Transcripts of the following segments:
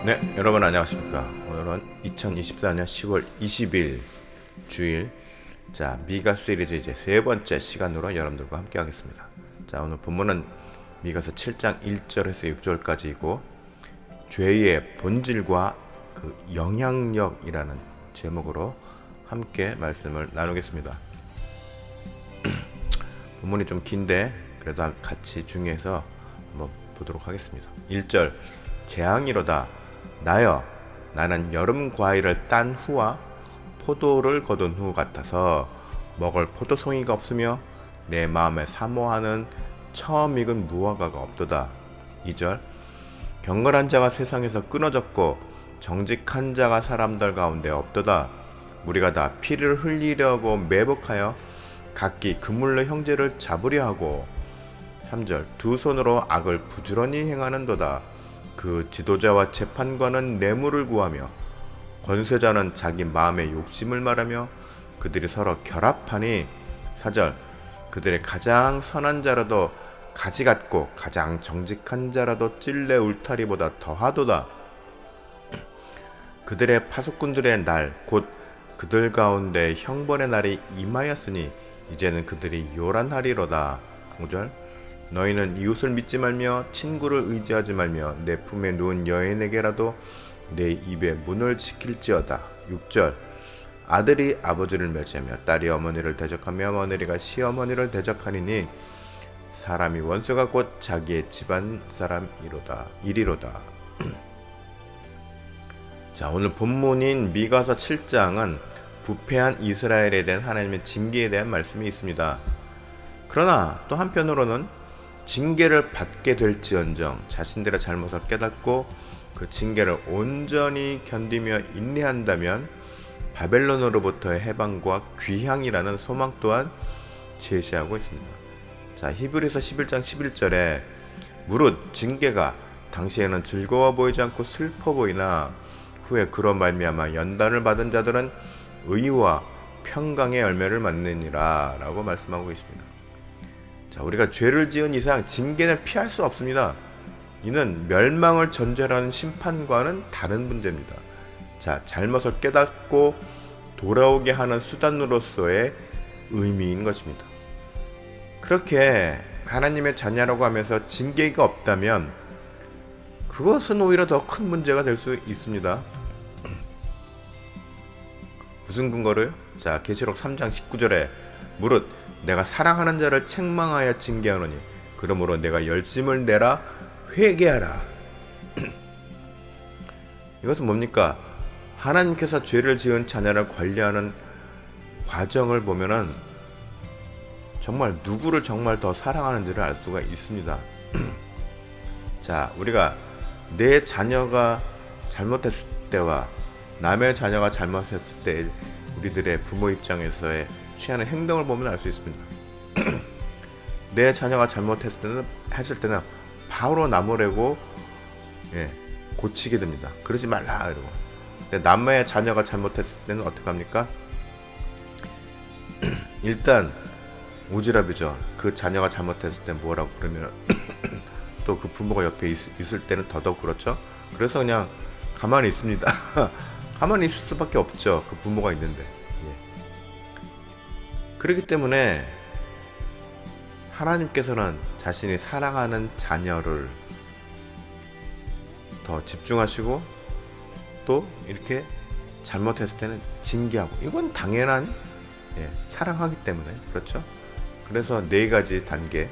네, 여러분 안녕하십니까. 오늘은 2024년 10월 20일 주일, 자, 미가 시리즈 이제 세 번째 시간으로 여러분들과 함께 하겠습니다. 자, 오늘 본문은 미가서 7장 1절에서 6절까지이고 죄의 본질과 그 영향력이라는 제목으로 함께 말씀을 나누겠습니다. 본문이 좀 긴데 그래도 같이 중요해서 한번 보도록 하겠습니다. 1절, 재앙이로다. 나여, 나는 여름 과일을 딴 후와 포도를 거둔 후 같아서 먹을 포도송이가 없으며 내 마음에 사모하는 처음 익은 무화과가 없도다. 2절, 경건한 자가 세상에서 끊어졌고 정직한 자가 사람들 가운데 없도다. 우리가 다 피를 흘리려고 매복하여 각기 그물로 형제를 잡으려 하고. 3절, 두 손으로 악을 부지런히 행하는도다. 그 지도자와 재판관은 뇌물을 구하며 권세자는 자기 마음의 욕심을 말하며 그들이 서로 결합하니. 4절, 그들의 가장 선한 자라도 가지 같고 가장 정직한 자라도 찔레 울타리보다 더하도다. 그들의 파수꾼들의 날 곧 그들 가운데 형벌의 날이 임하였으니 이제는 그들이 요란하리로다. 5절, 너희는 이웃을 믿지 말며 친구를 의지하지 말며 내 품에 누운 여인에게라도 내 입의 문을 지킬지어다. 6절, 아들이 아버지를 멸시하며 딸이 어머니를 대적하며 며느리가 시어머니를 대적하니니 사람이 원수가 곧 자기의 집안 사람이로다. 이리로다. 자, 오늘 본문인 미가서 7장은 부패한 이스라엘에 대한 하나님의 징계에 대한 말씀이 있습니다. 그러나 또 한편으로는 징계를 받게 될지언정 자신들의 잘못을 깨닫고 그 징계를 온전히 견디며 인내한다면 바벨론으로부터의 해방과 귀향이라는 소망 또한 제시하고 있습니다. 자, 히브리서 11장 11절에 무릇 징계가 당시에는 즐거워 보이지 않고 슬퍼 보이나 후에 그런 말미암아 연단을 받은 자들은 의와 평강의 열매를 맺느니라 라고 말씀하고 계십니다. 자, 우리가 죄를 지은 이상 징계는 피할 수 없습니다. 이는 멸망을 전제하는 심판과는 다른 문제입니다. 자, 잘못을 깨닫고 돌아오게 하는 수단으로서의 의미인 것입니다. 그렇게 하나님의 자녀라고 하면서 징계가 없다면 그것은 오히려 더 큰 문제가 될 수 있습니다. 무슨 근거로요? 자, 계시록 3장 19절에 무릇 내가 사랑하는 자를 책망하여 징계하노니 그러므로 내가 열심을 내라 회개하라. 이것은 뭡니까? 하나님께서 죄를 지은 자녀를 관리하는 과정을 보면은 정말 누구를 정말 더 사랑하는지를 알 수가 있습니다. 자, 우리가 내 자녀가 잘못했을 때와 남의 자녀가 잘못했을 때 우리들의 부모 입장에서의 취하는 행동을 보면 알 수 있습니다. 내 자녀가 잘못했을 때는 바로 나무래고 고치게 됩니다. 그러지 말라 이러고. 근데 남의 자녀가 잘못했을 때는 어떻게 합니까? 일단 오지랖이죠. 그 자녀가 잘못했을 때 뭐라고 그러면 또 그 부모가 옆에 있을 때는 더더욱 그렇죠. 그래서 그냥 가만히 있습니다. 가만히 있을 수밖에 없죠. 그 부모가 있는데. 그렇기 때문에 하나님께서는 자신이 사랑하는 자녀를 더 집중하시고 또 이렇게 잘못했을 때는 징계하고, 이건 당연한 사랑하기 때문에 그렇죠. 그래서 네 가지 단계: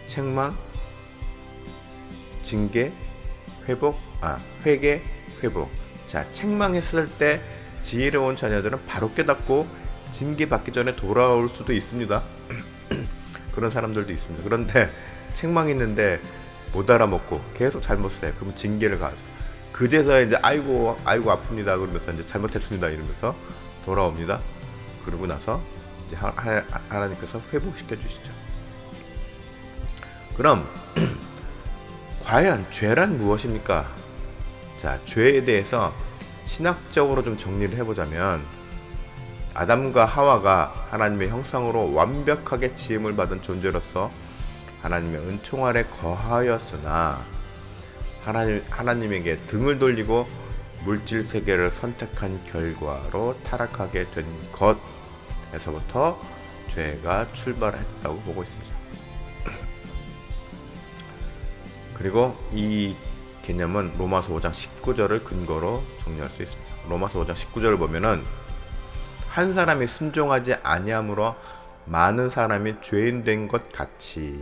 책망, 징계, 회개, 회복. 자, 책망했을 때 지혜로운 자녀들은 바로 깨닫고 징계 받기 전에 돌아올 수도 있습니다. 그런 사람들도 있습니다. 그런데 책망했는데 못 알아먹고 계속 잘못해요. 그럼 징계를 가하죠. 그제서야 이제 아이고 아픕니다 그러면서 이제 잘못했습니다 이러면서 돌아옵니다. 그러고 나서 이제 하나님께서 회복시켜 주시죠. 그럼 과연 죄란 무엇입니까? 자, 죄에 대해서 신학적으로 좀 정리를 해보자면, 아담과 하와가 하나님의 형상으로 완벽하게 지음을 받은 존재로서 하나님의 은총 아래 거하였으나 하나님에게 등을 돌리고 물질 세계를 선택한 결과로 타락하게 된 것에서부터 죄가 출발했다고 보고 있습니다. 그리고 이 개념은 로마서 5장 19절을 근거로 정리할 수 있습니다. 로마서 5장 19절을 보면은 한 사람이 순종하지 아니함으로 많은 사람이 죄인 된 것 같이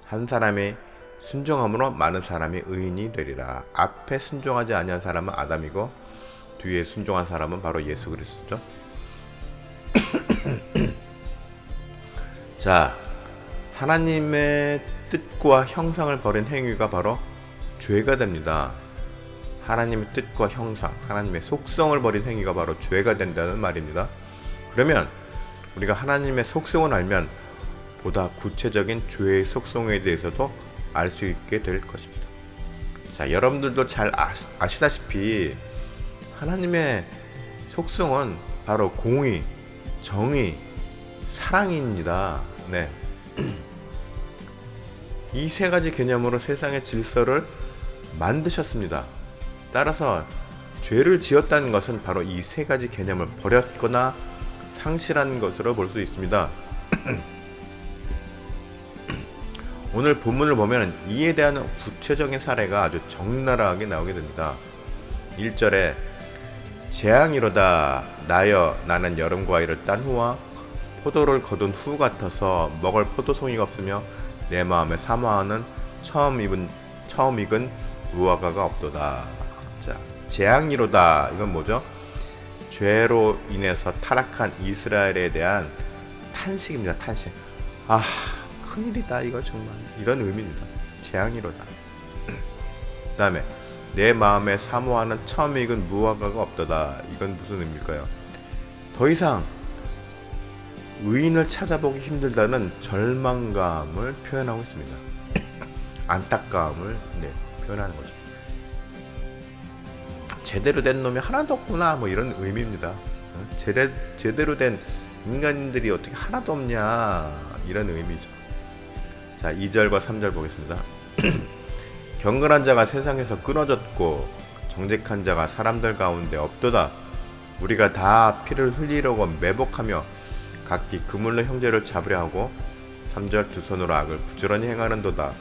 한 사람이 순종함으로 많은 사람이 의인이 되리라. 앞에 순종하지 아니한 사람은 아담이고 뒤에 순종한 사람은 바로 예수 그리스도죠. 자, 하나님의 뜻과 형상을 버린 행위가 바로 죄가 됩니다. 하나님의 뜻과 형상, 하나님의 속성을 버린 행위가 바로 죄가 된다는 말입니다. 그러면 우리가 하나님의 속성을 알면 보다 구체적인 죄의 속성에 대해서도 알 수 있게 될 것입니다. 자, 여러분들도 잘 아시다시피 하나님의 속성은 바로 공의, 정의, 사랑입니다. 네. 이 세 가지 개념으로 세상의 질서를 만드셨습니다. 따라서 죄를 지었다는 것은 바로 이 세 가지 개념을 버렸거나 상실한 것으로 볼 수 있습니다. 오늘 본문을 보면 이에 대한 구체적인 사례가 아주 적나라하게 나오게 됩니다. 1절에 재앙이로다 나여 나는 여름 과일을 딴 후와 포도를 거둔 후 같아서 먹을 포도송이가 없으며 내 마음에 사모하는 처음 익은 무화과가 없도다. 자, 재앙이로다 이건 뭐죠? 죄로 인해서 타락한 이스라엘에 대한 탄식입니다. 탄식. 아, 큰일이다 이거 정말, 이런 의미입니다. 재앙이로다. 그 다음에 내 마음에 사모하는 처음 익은 무화과가 없도다. 이건 무슨 의미일까요? 더 이상 의인을 찾아보기 힘들다는 절망감을 표현하고 있습니다. 안타까움을 표현하는 거죠. 제대로 된 놈이 하나도 없구나, 뭐 이런 의미입니다. 제대로 된 인간들이 어떻게 하나도 없냐, 이런 의미죠. 자, 2절과 3절 보겠습니다. 경건한 자가 세상에서 끊어졌고 정직한 자가 사람들 가운데 없도다. 우리가 다 피를 흘리려고 매복하며 각기 그물로 형제를 잡으려 하고 3절 두 손으로 악을 부지런히 행하는도다.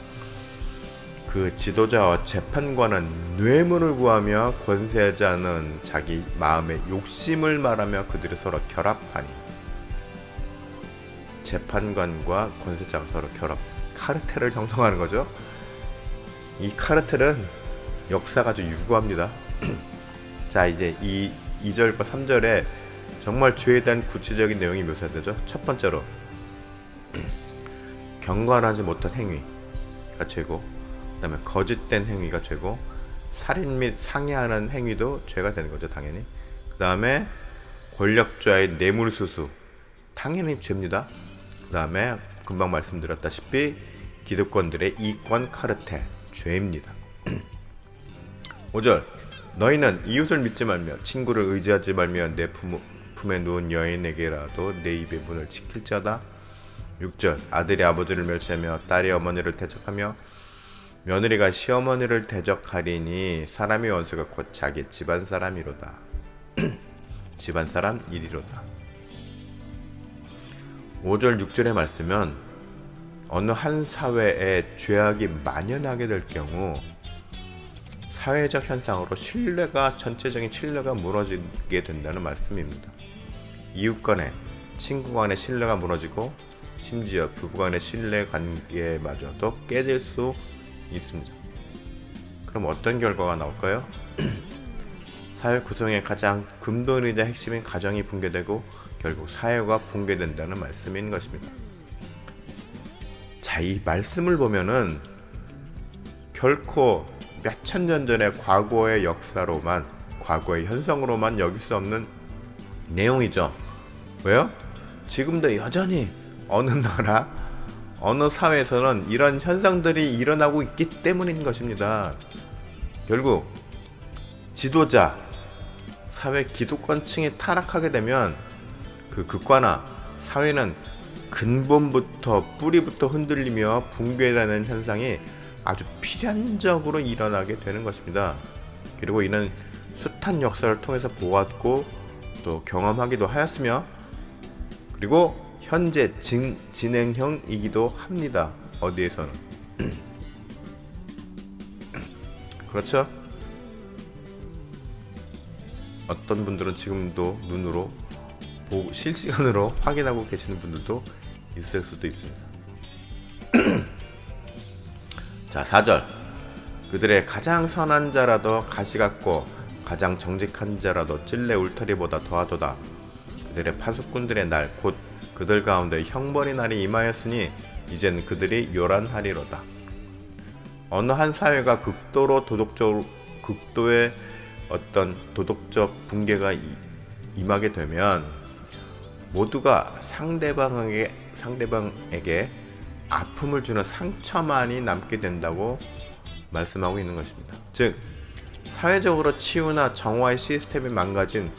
그 지도자와 재판관은 뇌물을 구하며 권세자는 자기 마음의 욕심을 말하며 그들이 서로 결합하니. 재판관과 권세자가 서로 결합, 카르텔을 형성하는 거죠. 이 카르텔은 역사가 아주 유구합니다. 자, 이제 이 2절과 3절에 정말 죄에 대한 구체적인 내용이 묘사되죠. 첫 번째로 경건하지 못한 행위가 죄고, 그 다음에 거짓된 행위가 죄고, 살인 및 상해하는 행위도 죄가 되는 거죠, 당연히. 그 다음에 권력자의 뇌물수수, 당연히 죄입니다. 그 다음에 금방 말씀드렸다시피 기득권들의 이권 카르텔, 죄입니다. 5절 너희는 이웃을 믿지 말며 친구를 의지하지 말며 내 품에 누운 여인에게라도 내 입의 문을 지킬지어다. 6절 아들이 아버지를 멸시하며 딸이 어머니를 대적하며 며느리가 시어머니를 대적하리니 사람의 원수가 곧 자기 집안 사람이로다. 집안 사람 일이로다. 5절 6절의 말씀은 어느 한 사회에 죄악이 만연하게 될 경우 사회적 현상으로 전체적인 신뢰가 무너지게 된다는 말씀입니다. 이웃 간에, 친구 간의 신뢰가 무너지고 심지어 부부 간의 신뢰 관계마저도 깨질 수 있습니다. 그럼 어떤 결과가 나올까요? 사회 구성의 가장 근본이자 핵심인 가정이 붕괴되고 결국 사회가 붕괴된다는 말씀인 것입니다. 자, 이 말씀을 보면은 결코 몇천 년 전의 과거의 역사로만, 과거의 현상으로만 여길 수 없는 내용이죠. 왜요? 지금도 여전히 어느 나라, 어느 사회에서는 이런 현상들이 일어나고 있기 때문인 것입니다. 결국 지도자, 사회 기득권층이 타락하게 되면 그 국가나 사회는 근본부터, 뿌리부터 흔들리며 붕괴라는 현상이 아주 필연적으로 일어나게 되는 것입니다. 그리고 이는 숱한 역사를 통해서 보았고 또 경험하기도 하였으며, 그리고 현재 진행형이기도 합니다. 어디에서는. 그렇죠? 어떤 분들은 지금도 눈으로 보고 실시간으로 확인하고 계시는 분들도 있을 수도 있습니다. 자, 4절. 그들의 가장 선한 자라도 가시 같고 가장 정직한 자라도 찔레 울타리보다 더하도다. 그들의 파수꾼들의 날 곧 그들 가운데 형벌의 날이 임하였으니 이젠 그들이 요란하리로다. 어느 한 사회가 극도의 어떤 도덕적 붕괴가 임하게 되면 모두가 상대방에게 아픔을 주는 상처만이 남게 된다고 말씀하고 있는 것입니다. 즉, 사회적으로 치유나 정화의 시스템이 망가진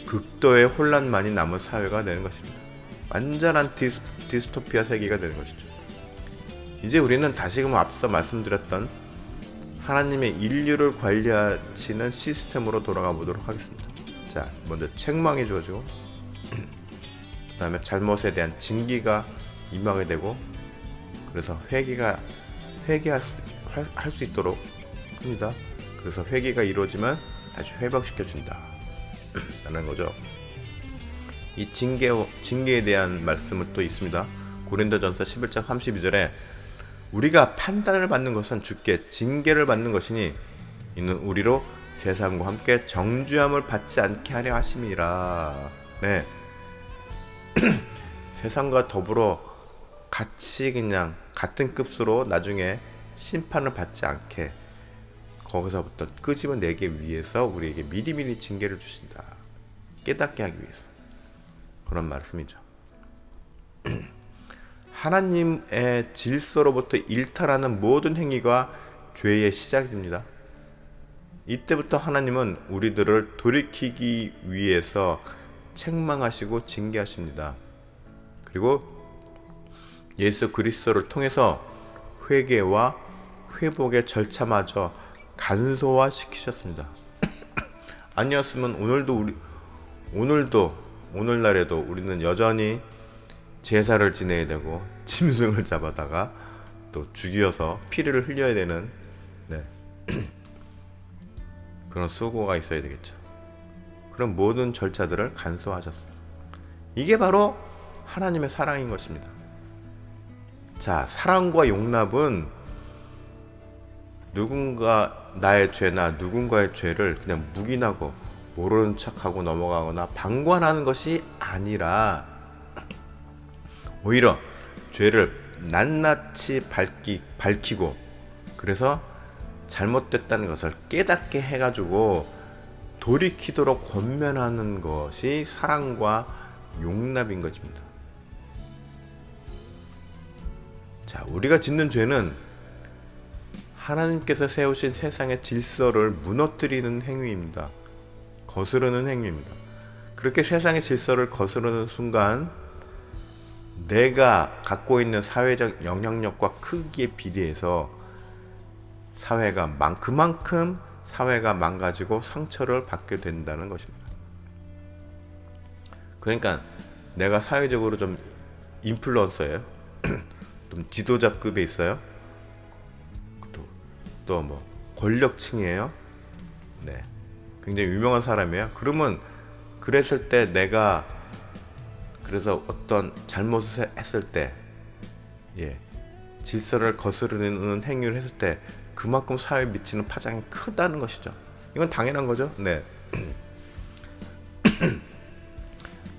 극도의 혼란만이 남은 사회가 되는 것입니다. 완전한 디스토피아 세계가 되는 것이죠. 이제 우리는 다시금 앞서 말씀드렸던 하나님의 인류를 관리하시는 시스템으로 돌아가 보도록 하겠습니다. 자, 먼저 책망이 주어지고 그 다음에 잘못에 대한 징계가 임하게 되고, 그래서 회개할 수 있도록 합니다. 그래서 회개가 이루어지면 다시 회복시켜준다 라는 거죠. 이 징계에 대한 말씀은 또 있습니다. 고린도전서 11장 32절에 우리가 판단을 받는 것은 주께 징계를 받는 것이니 이는 우리로 세상과 함께 정죄함을 받지 않게 하려 하심이라. 네. 세상과 더불어 같이 그냥 같은 급수로 나중에 심판을 받지 않게 거기서부터 끄집어내기 위해서 우리에게 미리미리 징계를 주신다. 깨닫게 하기 위해서. 그런 말씀이죠. 하나님의 질서로부터 일탈하는 모든 행위가 죄의 시작입니다. 이때부터 하나님은 우리들을 돌이키기 위해서 책망하시고 징계하십니다. 그리고 예수 그리스도를 통해서 회개와 회복의 절차마저 간소화시키셨습니다. 아니었으면 오늘날에도 우리는 여전히 제사를 지내야 되고 짐승을 잡아다가 또 죽여서 피를 흘려야 되는 그런 수고가 있어야 되겠죠. 그런 모든 절차들을 간소화하셨습니다. 이게 바로 하나님의 사랑인 것입니다. 자, 사랑과 용납은 나의 죄나 누군가의 죄를 그냥 묵인하고 모르는 척하고 넘어가거나 방관하는 것이 아니라 오히려 죄를 낱낱이 밝히고, 그래서 잘못됐다는 것을 깨닫게 해가지고 돌이키도록 권면하는 것이 사랑과 용납인 것입니다. 자, 우리가 짓는 죄는 하나님께서 세우신 세상의 질서를 무너뜨리는 행위입니다. 거스르는 행위입니다. 그렇게 세상의 질서를 거스르는 순간 내가 갖고 있는 사회적 영향력과 크기에 비례해서 그만큼 사회가 망가지고 상처를 받게 된다는 것입니다. 그러니까 내가 사회적으로 좀 인플루언서예요. 좀 지도자급에 있어요. 또 뭐 권력층이에요. 네, 굉장히 유명한 사람이에요. 그러면 그랬을 때 내가 그래서 어떤 잘못을 했을 때, 질서를 거스르는 행위를 했을 때 그만큼 사회에 미치는 파장이 크다는 것이죠. 이건 당연한 거죠. 네.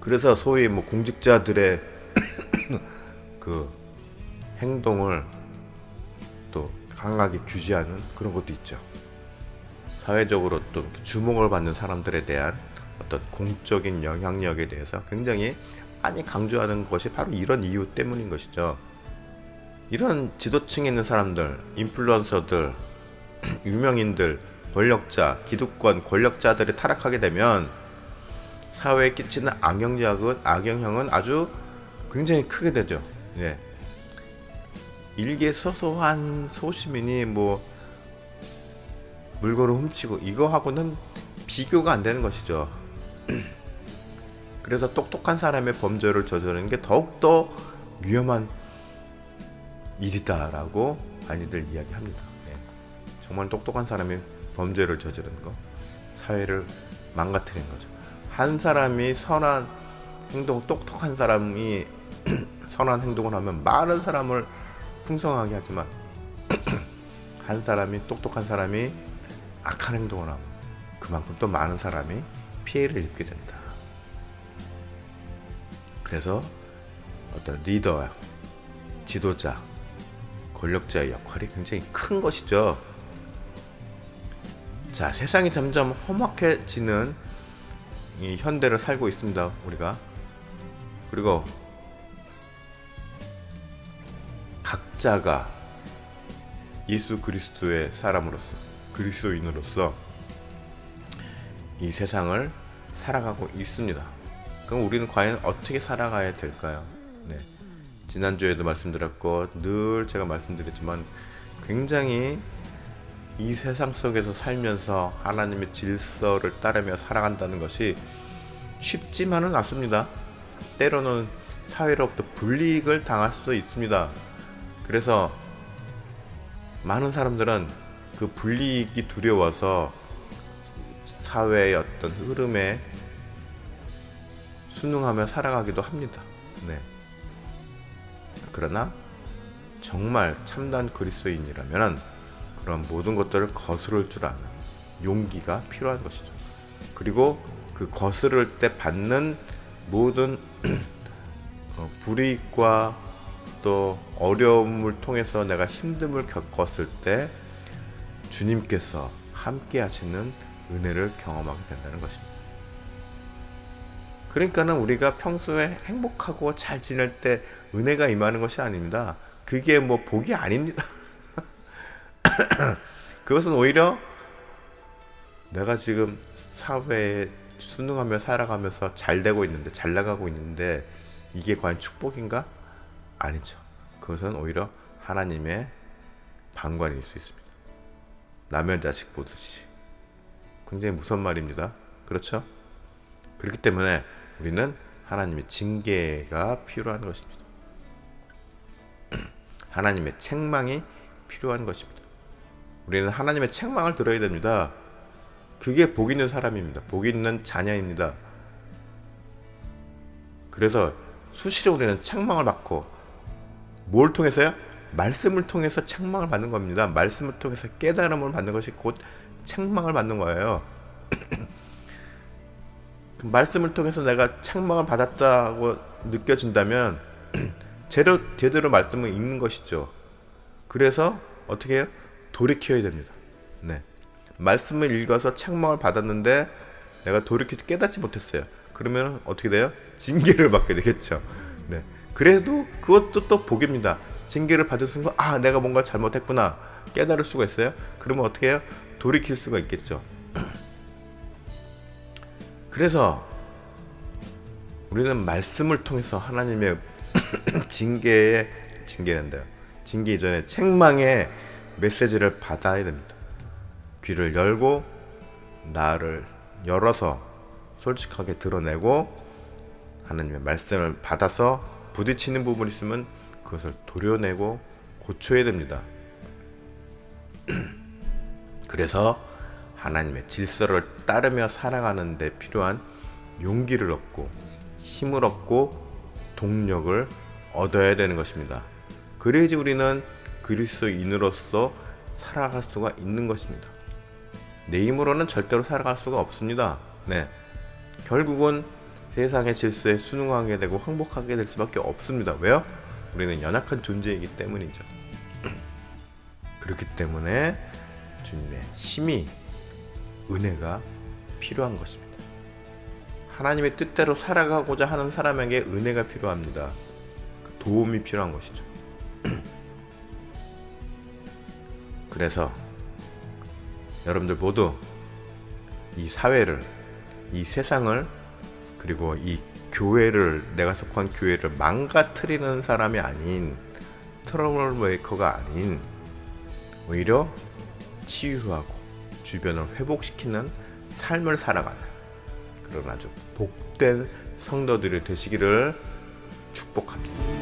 그래서 소위 뭐 공직자들의 그 행동을 또 강하게 규제하는 그런 것도 있죠. 사회적으로 또 주목을 받는 사람들에 대한 어떤 공적인 영향력에 대해서 굉장히 많이 강조하는 것이 바로 이런 이유 때문인 것이죠. 이런 지도층에 있는 사람들, 인플루언서들, 유명인들, 권력자, 기득권, 권력자들이 타락하게 되면 사회에 끼치는 악영향은 아주 굉장히 크게 되죠. 일개 소소한 소시민이 뭐 물건을 훔치고 이거하고는 비교가 안 되는 것이죠. 그래서 똑똑한 사람의 범죄를 저지르는 게 더욱더 위험한 일이다라고 많이들 이야기합니다. 네. 정말 똑똑한 사람이 범죄를 저지르는 거, 사회를 망가뜨리는 거죠. 한 사람이 선한 행동, 똑똑한 사람이 선한 행동을 하면 많은 사람을 풍성하게 하지만 한 사람이, 똑똑한 사람이 악한 행동을 하면 그만큼 또 많은 사람이 피해를 입게 된다. 그래서 어떤 리더와 지도자, 권력자의 역할이 굉장히 큰 것이죠. 자, 세상이 점점 험악해지는 이 현대를 살고 있습니다, 우리가. 그리고 각자가 예수 그리스도의 사람으로서, 그리스도인으로서 이 세상을 살아가고 있습니다. 그럼 우리는 과연 어떻게 살아가야 될까요? 네. 지난주에도 말씀드렸고 늘 제가 말씀드렸지만 굉장히 이 세상 속에서 살면서 하나님의 질서를 따르며 살아간다는 것이 쉽지만은 않습니다. 때로는 사회로부터 불이익을 당할 수도 있습니다. 그래서 많은 사람들은 그 불이익이 두려워서 사회의 어떤 흐름에 순응하며 살아가기도 합니다. 네. 그러나 정말 참된 그리스도인이라면 그런 모든 것들을 거스를 줄 아는 용기가 필요한 것이죠. 그리고 그 거스를 때 받는 모든 불이익과 또 어려움을 통해서 내가 힘듦을 겪었을 때 주님께서 함께 하시는 은혜를 경험하게 된다는 것입니다. 그러니까는 우리가 평소에 행복하고 잘 지낼 때 은혜가 임하는 것이 아닙니다. 그게 뭐 복이 아닙니다. 그것은 오히려 내가 지금 사회에 순응하며 살아가면서 잘 되고 있는데, 잘 나가고 있는데 이게 과연 축복인가? 아니죠. 그것은 오히려 하나님의 방관일 수 있습니다. 남의 자식 보듯이. 굉장히 무서운 말입니다. 그렇죠? 그렇기 때문에 우리는 하나님의 징계가 필요한 것입니다. 하나님의 책망이 필요한 것입니다. 우리는 하나님의 책망을 들어야 됩니다. 그게 복 있는 사람입니다. 복 있는 자녀입니다. 그래서 수시로 우리는 책망을 받고, 뭘 통해서요? 말씀을 통해서 책망을 받는 겁니다. 말씀을 통해서 깨달음을 받는 것이 곧 책망을 받는 거예요. 그 말씀을 통해서 내가 책망을 받았다고 느껴진다면 제대로 말씀을 읽는 것이죠. 그래서 어떻게 해요? 돌이켜야 됩니다. 네. 말씀을 읽어서 책망을 받았는데 내가 돌이켜 깨닫지 못했어요. 그러면 어떻게 돼요? 징계를 받게 되겠죠. 네. 그래도 그것도 또 복입니다. 징계를 받을 순간 내가 뭔가 잘못했구나 깨달을 수가 있어요. 그러면 어떻게 해요? 돌이킬 수가 있겠죠. 그래서 우리는 말씀을 통해서 하나님의 징계는데요. 징계 이전에 책망의 메시지를 받아야 됩니다. 귀를 열고 나를 열어서 솔직하게 드러내고 하나님의 말씀을 받아서 부딪히는 부분이 있으면 그것을 도려내고 고쳐야 됩니다. 그래서 하나님의 질서를 따르며 살아가는 데 필요한 용기를 얻고 힘을 얻고 동력을 얻어야 되는 것입니다. 그래야지 우리는 그리스도인으로서 살아갈 수가 있는 것입니다. 내 힘으로는 절대로 살아갈 수가 없습니다. 네. 결국은 세상의 질서에 순응하게 되고 항복하게 될 수밖에 없습니다. 왜요? 우리는 연약한 존재이기 때문이죠. 그렇기 때문에 주님의 힘이, 은혜가 필요한 것입니다. 하나님의 뜻대로 살아가고자 하는 사람에게 은혜가 필요합니다. 도움이 필요한 것이죠. 그래서 여러분들 모두 이 사회를, 이 세상을, 그리고 이 교회를, 내가 속한 교회를 망가뜨리는 사람이 아닌 트러블 메이커가 아닌 오히려 치유하고 주변을 회복시키는 삶을 살아가는 그런 아주 복된 성도들이 되시기를 축복합니다.